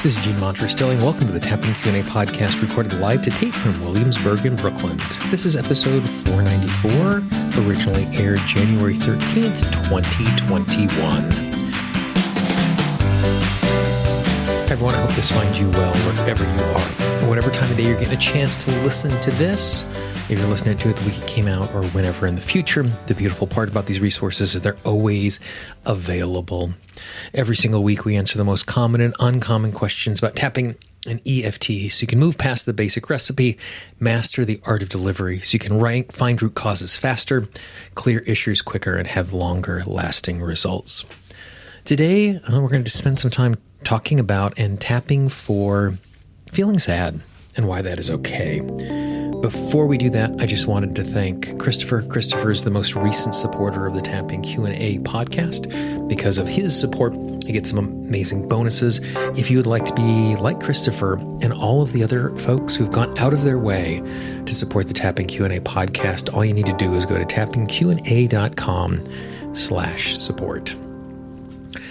This is Gene Montrastilling. Welcome to the Tapping Q&A podcast, recorded live to tape from Williamsburg in Brooklyn. This is episode 494, originally aired January 13th, 2021. Everyone, I hope this finds you well wherever you are. Whatever time of day you're getting a chance to listen to this, if you're listening to it the week it came out or whenever in the future, the beautiful part about these resources is they're always available. Every single week we answer the most common and uncommon questions about tapping and EFT so you can move past the basic recipe, master the art of delivery so you can find root causes faster, clear issues quicker, and have longer lasting results. Today, we're going to spend some time talking about and tapping for feeling sad and why that is okay. Before we do that, I just wanted to thank Christopher. Christopher is the most recent supporter of the Tapping Q&A podcast. Because of his support, he gets some amazing bonuses. If you would like to be like Christopher and all of the other folks who've gone out of their way to support the Tapping Q&A podcast, all you need to do is go to tappingqa.com/support.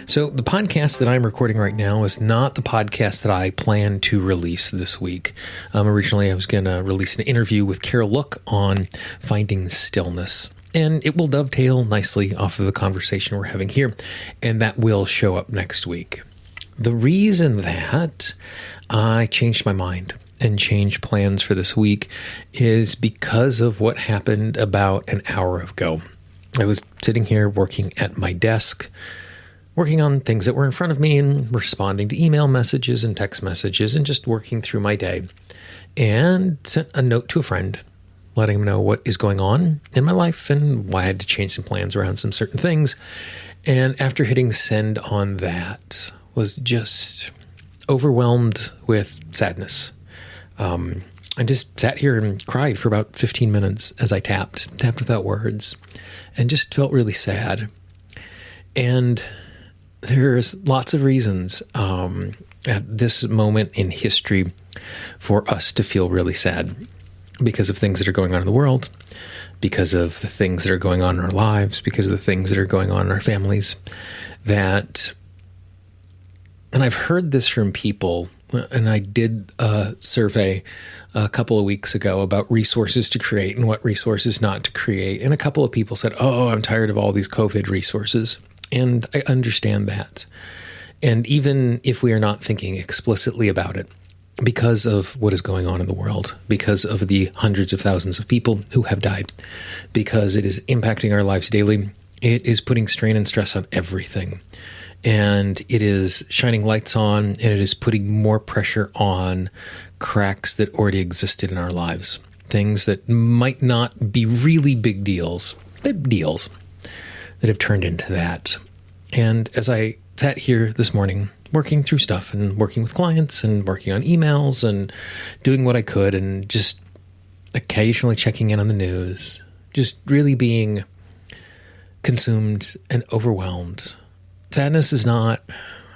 So the podcast that I'm recording right now is not the podcast that I plan to release this week. Originally, I was going to release an interview with Carol Look on finding stillness, and it will dovetail nicely off of the conversation we're having here, and that will show up next week. The reason that I changed my mind and changed plans for this week is because of what happened about an hour ago. I was sitting here working at my desk, working on things that were in front of me and responding to email messages and text messages and just working through my day, and sent a note to a friend letting him know what is going on in my life and why I had to change some plans around some certain things. And after hitting send on that, was just overwhelmed with sadness. I just sat here and cried for about 15 minutes as I tapped without words, and just felt really sad. And there's lots of reasons at this moment in history for us to feel really sad because of things that are going on in the world, because of the things that are going on in our lives, because of the things that are going on in our families. And I've heard this from people, and I did a survey a couple of weeks ago about resources to create and what resources not to create. And a couple of people said, "Oh, I'm tired of all these COVID resources." And I understand that. And even if we are not thinking explicitly about it, because of what is going on in the world, because of the hundreds of thousands of people who have died, because it is impacting our lives daily, it is putting strain and stress on everything. And it is shining lights on, and it is putting more pressure on cracks that already existed in our lives. Things that might not be really big deals, but deals that have turned into that. And as I sat here this morning, working through stuff and working with clients and working on emails and doing what I could and just occasionally checking in on the news, just really being consumed and overwhelmed. Sadness is not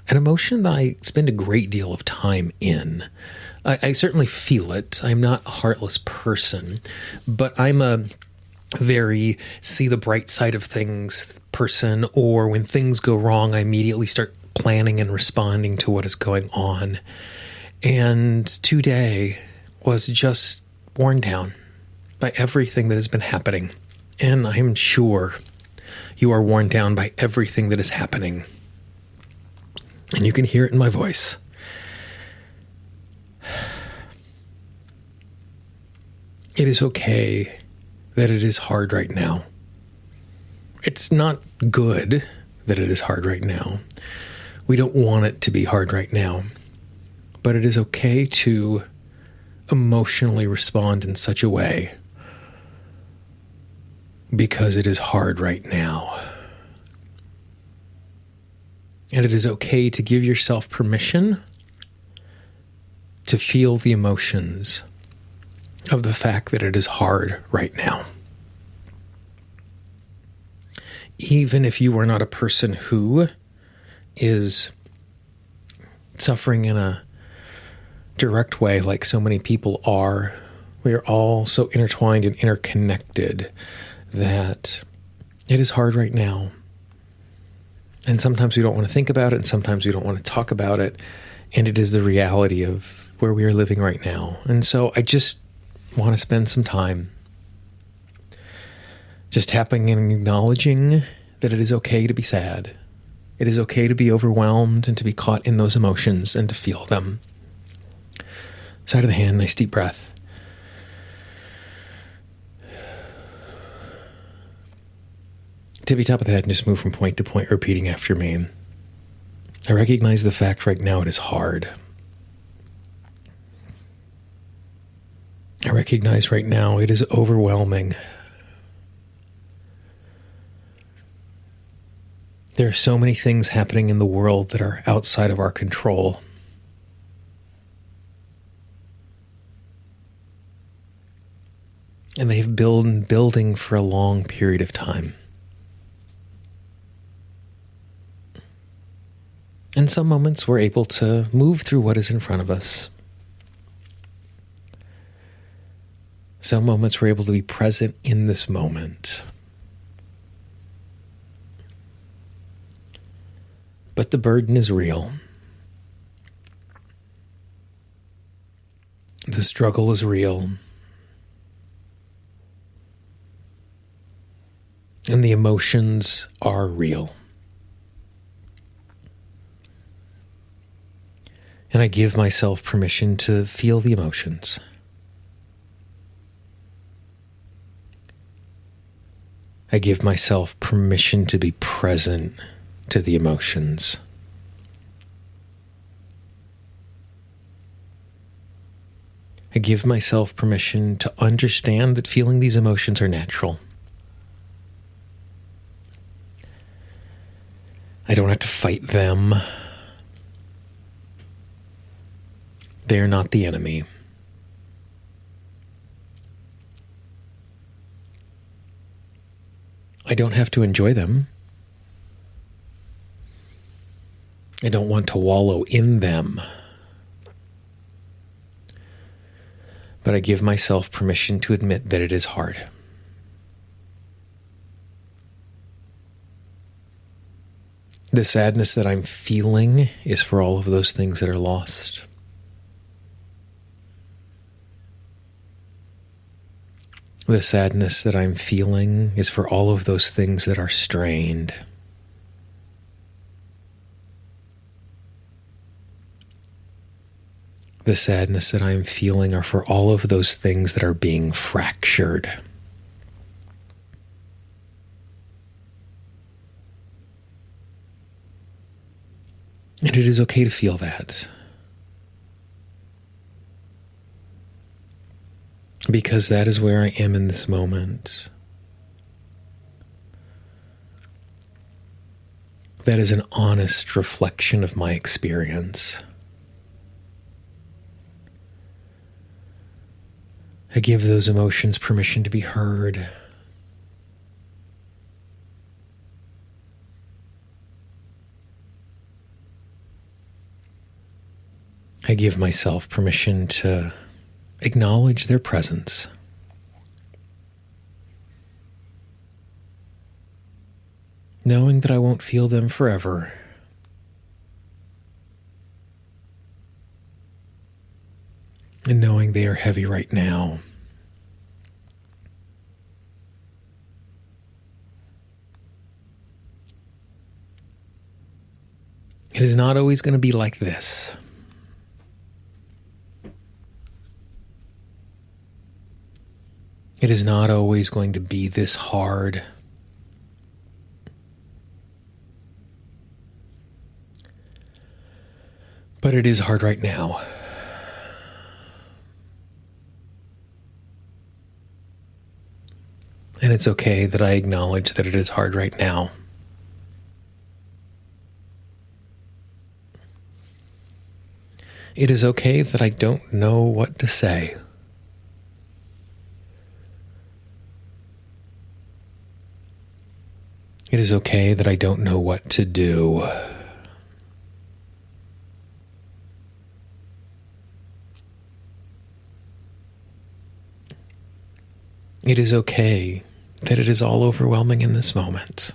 an emotion that I spend a great deal of time in. I certainly feel it. I'm not a heartless person, but I'm a very see the bright side of things person, or when things go wrong, I immediately start planning and responding to what is going on. And today was just worn down by everything that has been happening. And I'm sure you are worn down by everything that is happening. And you can hear it in my voice. It is okay that it is hard right now. It's not good that it is hard right now. We don't want it to be hard right now. But it is okay to emotionally respond in such a way because it is hard right now. And it is okay to give yourself permission to feel the emotions of the fact that it is hard right now. Even if you are not a person who is suffering in a direct way like so many people are, we are all so intertwined and interconnected that it is hard right now. And sometimes we don't want to think about it, and sometimes we don't want to talk about it. And it is the reality of where we are living right now. And so I just want to spend some time just tapping and acknowledging that it is okay to be sad. It is okay to be overwhelmed and to be caught in those emotions and to feel them. Side of the hand, nice deep breath. Tippy top of the head and just move from point to point, repeating after me. I recognize the fact right now it is hard. I recognize right now it is overwhelming. There are so many things happening in the world that are outside of our control. And they've been building for a long period of time. In some moments, we're able to move through what is in front of us. Some moments, we're able to be present in this moment. But the burden is real. The struggle is real. And the emotions are real. And I give myself permission to feel the emotions. I give myself permission to be present to the emotions. I give myself permission to understand that feeling these emotions are natural. I don't have to fight them. They are not the enemy. I don't have to enjoy them. I don't want to wallow in them. But I give myself permission to admit that it is hard. The sadness that I'm feeling is for all of those things that are lost. The sadness that I'm feeling is for all of those things that are strained. The sadness that I'm feeling are for all of those things that are being fractured. And it is okay to feel that. Because that is where I am in this moment. That is an honest reflection of my experience. I give those emotions permission to be heard. I give myself permission to acknowledge their presence. Knowing that I won't feel them forever. And knowing they are heavy right now. It is not always going to be like this. It is not always going to be this hard. But it is hard right now. And it's okay that I acknowledge that it is hard right now. It is okay that I don't know what to say. It is okay that I don't know what to do. It is okay that it is all overwhelming in this moment.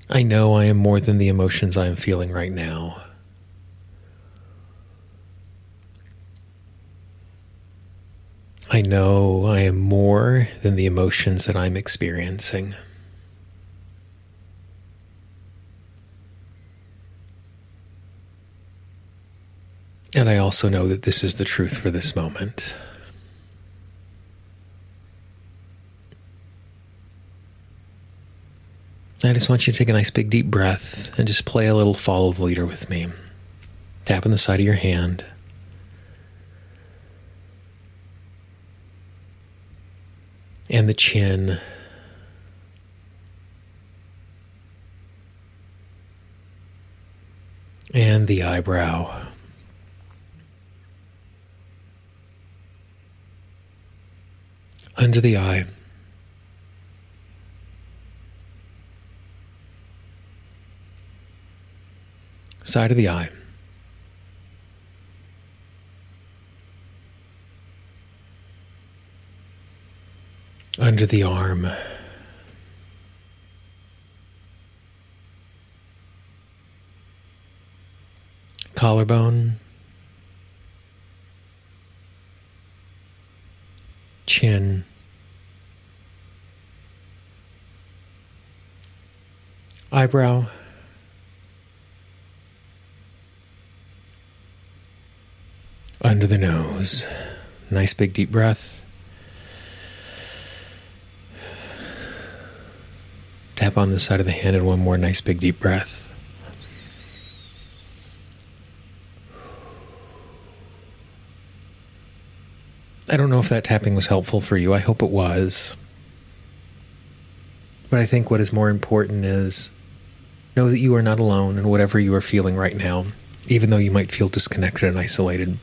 I know I am more than the emotions I am feeling right now. I know I am more than the emotions that I'm experiencing. And I also know that this is the truth for this moment. I just want you to take a nice big deep breath and just play a little follow the leader with me. Tap on the side of your hand. And the chin. And the eyebrow. Under the eye. Side of the eye. Under the arm. Collarbone. Chin. Eyebrow. Under the nose. Nice big deep breath. Tap on the side of the hand and one more nice big deep breath. I don't know if that tapping was helpful for you. I hope it was. But I think what is more important is know that you are not alone in whatever you are feeling right now, even though you might feel disconnected and isolated.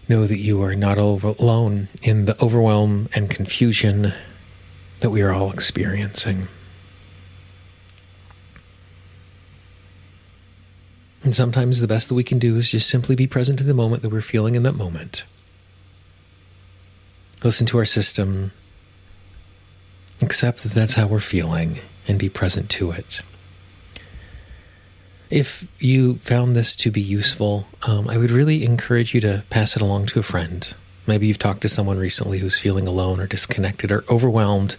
Know that you are not alone in the overwhelm and confusion that we are all experiencing. And sometimes the best that we can do is just simply be present to the moment that we're feeling in that moment. Listen to our system. Accept that that's how we're feeling and be present to it. If you found this to be useful, I would really encourage you to pass it along to a friend. Maybe you've talked to someone recently who's feeling alone or disconnected or overwhelmed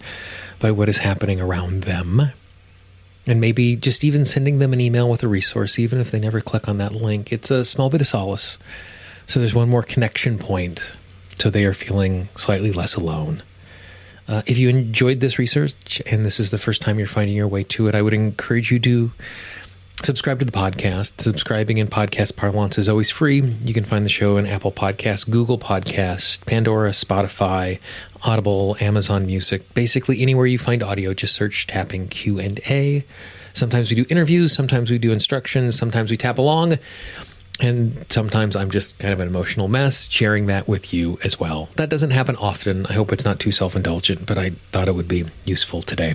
by what is happening around them. And maybe just even sending them an email with a resource, even if they never click on that link, it's a small bit of solace. So there's one more connection point, so they are feeling slightly less alone. If you enjoyed this research and this is the first time you're finding your way to it, I would encourage you to subscribe to the podcast. Subscribing in podcast parlance is always free. You can find the show in Apple Podcasts, Google Podcasts, Pandora, Spotify, Audible, Amazon Music. Basically, anywhere you find audio, just search Tapping Q&A. Sometimes we do interviews, sometimes we do instructions, sometimes we tap along, and sometimes I'm just kind of an emotional mess sharing that with you as well. That doesn't happen often. I hope it's not too self-indulgent, but I thought it would be useful today.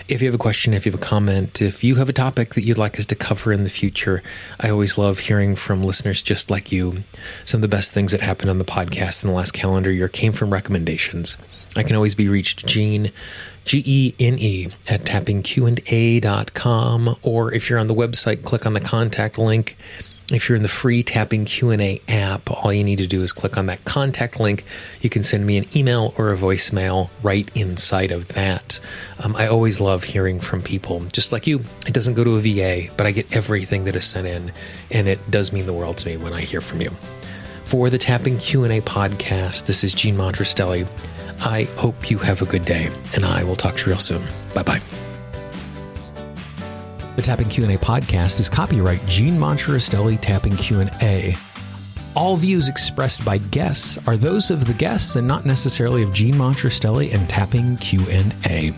If you have a question, if you have a comment, if you have a topic that you'd like us to cover in the future, I always love hearing from listeners just like you. Some of the best things that happened on the podcast in the last calendar year came from recommendations. I can always be reached, Gene, Gene, at tappingqa.com, or if you're on the website, click on the contact link. If you're in the free Tapping Q&A app, all you need to do is click on that contact link. You can send me an email or a voicemail right inside of that. I always love hearing from people, just like you. It doesn't go to a VA, but I get everything that is sent in, and it does mean the world to me when I hear from you. For the Tapping Q&A podcast, this is Gene Montrestelli. I hope you have a good day, and I will talk to you real soon. Bye-bye. The Tapping Q&A podcast is copyright Gene Montrestelli Tapping Q&A. All views expressed by guests are those of the guests and not necessarily of Gene Montrestelli and Tapping Q&A.